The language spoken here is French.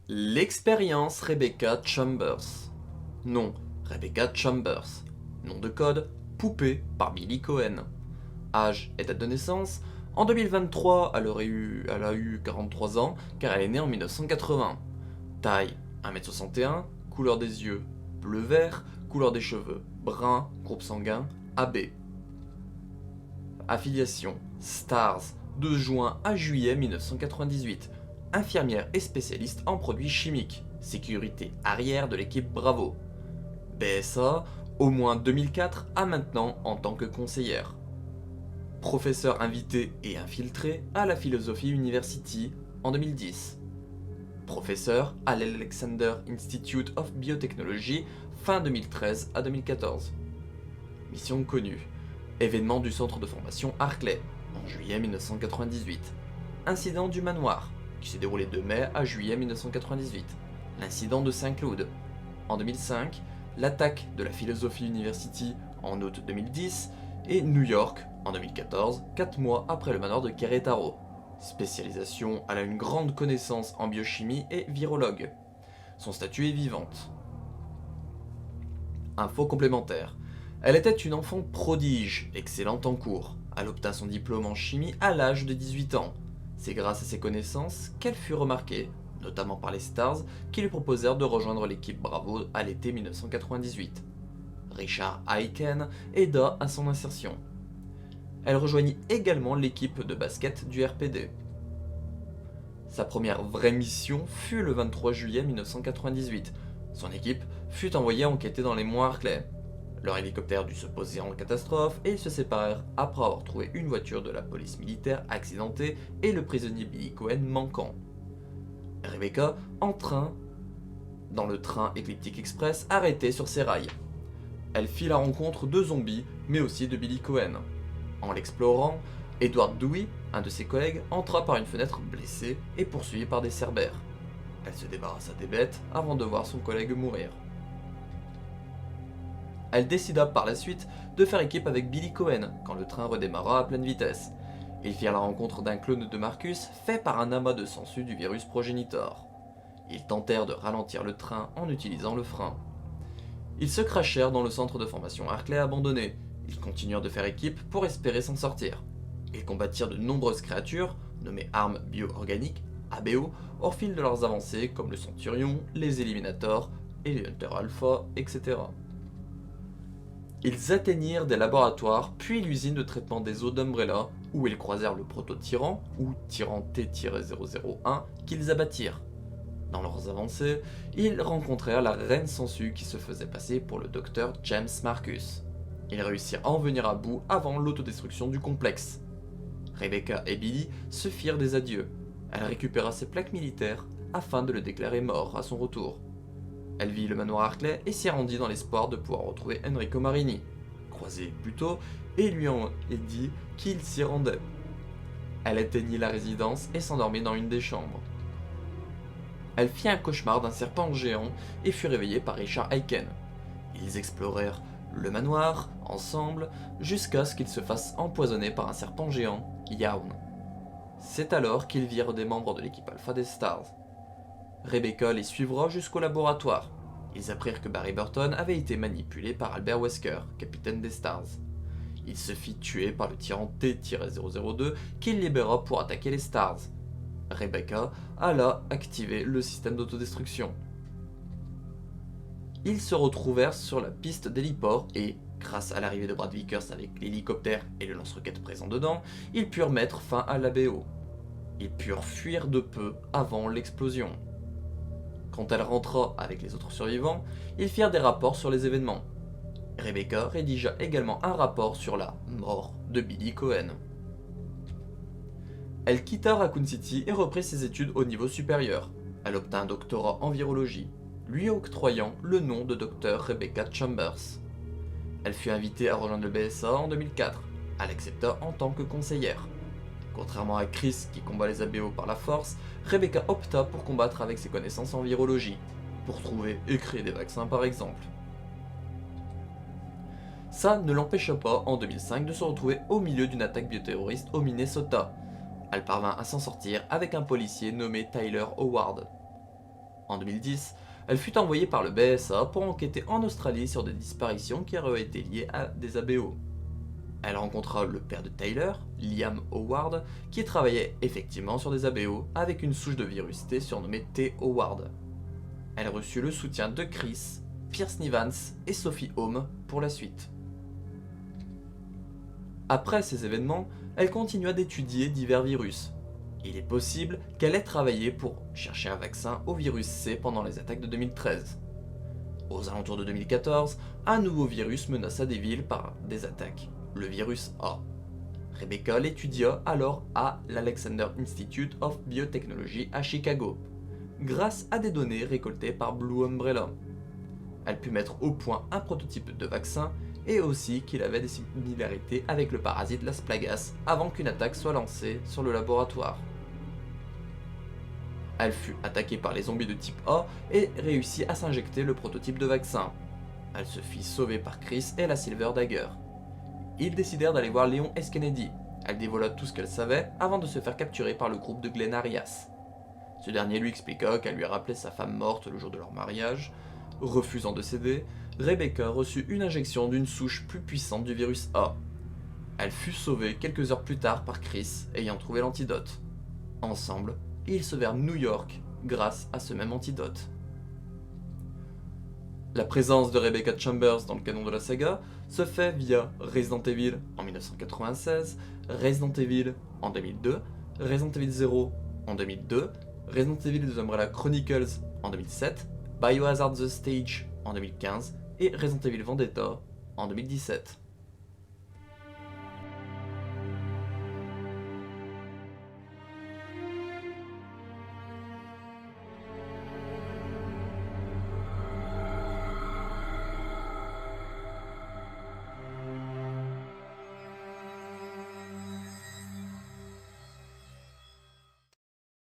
L'expérience Rebecca Chambers. Nom, Rebecca Chambers. Nom de code, Poupée par Billy Cohen. Âge et date de naissance, en 2023, elle a eu 43 ans car elle est née en 1980. Taille, 1m61, couleur des yeux, bleu-vert, couleur des cheveux, brun, groupe sanguin, AB. Affiliation, Stars, de juin à juillet 1998. Infirmière et spécialiste en produits chimiques. Sécurité arrière de l'équipe Bravo. BSA, au moins 2004 à maintenant en tant que conseillère. Professeur invité et infiltré à la Philosophy University en 2010. Professeur à l'Alexander Institute of Biotechnology fin 2013 à 2014. Mission connue. Événement du centre de formation Arclay en juillet 1998. Incident du manoir qui s'est déroulé de mai à juillet 1998. L'incident de Saint-Cloud en 2005. L'attaque de la Philosophy University en août 2010 et New York en 2014, 4 mois après le manoir de Querétaro. Spécialisation, elle a une grande connaissance en biochimie et virologue. Son statut est vivante. Info complémentaire. Elle était une enfant prodige, excellente en cours. Elle obtint son diplôme en chimie à l'âge de 18 ans. C'est grâce à ses connaissances qu'elle fut remarquée, notamment par les Stars, qui lui proposèrent de rejoindre l'équipe Bravo à l'été 1998. Richard Aiken aida à son insertion. Elle rejoignit également l'équipe de basket du RPD. Sa première vraie mission fut le 23 juillet 1998. Son équipe fut envoyée enquêter dans les monts Harclay. Leur hélicoptère dut se poser en catastrophe et ils se séparèrent après avoir trouvé une voiture de la police militaire accidentée et le prisonnier Billy Cohen manquant. Rebecca entra dans le train Ecliptic Express arrêté sur ses rails. Elle fit la rencontre de zombies mais aussi de Billy Cohen. En l'explorant, Edward Dewey, un de ses collègues, entra par une fenêtre blessé et poursuivi par des cerbères. Elle se débarrassa des bêtes avant de voir son collègue mourir. Elle décida par la suite de faire équipe avec Billy Cohen quand le train redémarra à pleine vitesse. Ils firent la rencontre d'un clone de Marcus fait par un amas de sangsues du virus Progenitor. Ils tentèrent de ralentir le train en utilisant le frein. Ils se crachèrent dans le centre de formation Harclay abandonné. Ils continuèrent de faire équipe pour espérer s'en sortir. Ils combattirent de nombreuses créatures, nommées armes bio-organiques, ABO, au fil de leurs avancées comme le Centurion, les Eliminators et les Hunter Alpha, etc. Ils atteignirent des laboratoires, puis l'usine de traitement des eaux d'Umbrella, où ils croisèrent le proto-tyran, ou tyran T-001, qu'ils abattirent. Dans leurs avancées, ils rencontrèrent la reine sangsue qui se faisait passer pour le docteur James Marcus. Ils réussirent à en venir à bout avant l'autodestruction du complexe. Rebecca et Billy se firent des adieux. Elle récupéra ses plaques militaires afin de le déclarer mort à son retour. Elle vit le manoir Harclay et s'y rendit dans l'espoir de pouvoir retrouver Enrico Marini, croisé plus tôt, et lui en dit qu'il s'y rendait. Elle atteignit la résidence et s'endormit dans une des chambres. Elle fit un cauchemar d'un serpent géant et fut réveillée par Richard Aiken. Ils explorèrent le manoir ensemble jusqu'à ce qu'ils se fassent empoisonner par un serpent géant, Yawn. C'est alors qu'ils virent des membres de l'équipe Alpha des Stars. Rebecca les suivra jusqu'au laboratoire. Ils apprirent que Barry Burton avait été manipulé par Albert Wesker, capitaine des Stars. Il se fit tuer par le tyran T-002 qu'il libéra pour attaquer les Stars. Rebecca alla activer le système d'autodestruction. Ils se retrouvèrent sur la piste d'héliport et, grâce à l'arrivée de Brad Vickers avec l'hélicoptère et le lance-roquettes présent dedans, ils purent mettre fin à l'ABO. Ils purent fuir de peu avant l'explosion. Quand elle rentra avec les autres survivants, ils firent des rapports sur les événements. Rebecca rédigea également un rapport sur la mort de Billy Cohen. Elle quitta Raccoon City et reprit ses études au niveau supérieur. Elle obtint un doctorat en virologie, lui octroyant le nom de Dr Rebecca Chambers. Elle fut invitée à rejoindre le BSA en 2004. Elle accepta en tant que conseillère. Contrairement à Chris qui combat les ABO par la force, Rebecca opta pour combattre avec ses connaissances en virologie, pour trouver et créer des vaccins par exemple. Ça ne l'empêcha pas en 2005 de se retrouver au milieu d'une attaque bioterroriste au Minnesota. Elle parvint à s'en sortir avec un policier nommé Tyler Howard. En 2010, elle fut envoyée par le BSA pour enquêter en Australie sur des disparitions qui auraient été liées à des ABO. Elle rencontra le père de Tyler, Liam Howard, qui travaillait effectivement sur des ABO avec une souche de virus T surnommée T. Howard. Elle reçut le soutien de Chris, Pierce Nivans et Sophie Home pour la suite. Après ces événements, elle continua d'étudier divers virus. Il est possible qu'elle ait travaillé pour chercher un vaccin au virus C pendant les attaques de 2013. Aux alentours de 2014, un nouveau virus menaça des villes par des attaques, le virus A. Rebecca l'étudia alors à l'Alexander Institute of Biotechnology à Chicago, grâce à des données récoltées par Blue Umbrella. Elle put mettre au point un prototype de vaccin et aussi qu'il avait des similarités avec le parasite Las Plagas avant qu'une attaque soit lancée sur le laboratoire. Elle fut attaquée par les zombies de type A et réussit à s'injecter le prototype de vaccin. Elle se fit sauver par Chris et la Silver Dagger. Ils décidèrent d'aller voir Léon S. Kennedy. Elle dévoila tout ce qu'elle savait avant de se faire capturer par le groupe de Glenn Arias. Ce dernier lui expliqua qu'elle lui rappelait sa femme morte le jour de leur mariage. Refusant de céder, Rebecca reçut une injection d'une souche plus puissante du virus A. Elle fut sauvée quelques heures plus tard par Chris ayant trouvé l'antidote. Ensemble, ils sauvèrent New York grâce à ce même antidote. La présence de Rebecca Chambers dans le canon de la saga se fait via Resident Evil en 1996, Resident Evil en 2002, Resident Evil 0 en 2002, Resident Evil The Umbrella Chronicles en 2007, Biohazard The Stage en 2015 et Resident Evil Vendetta en 2017.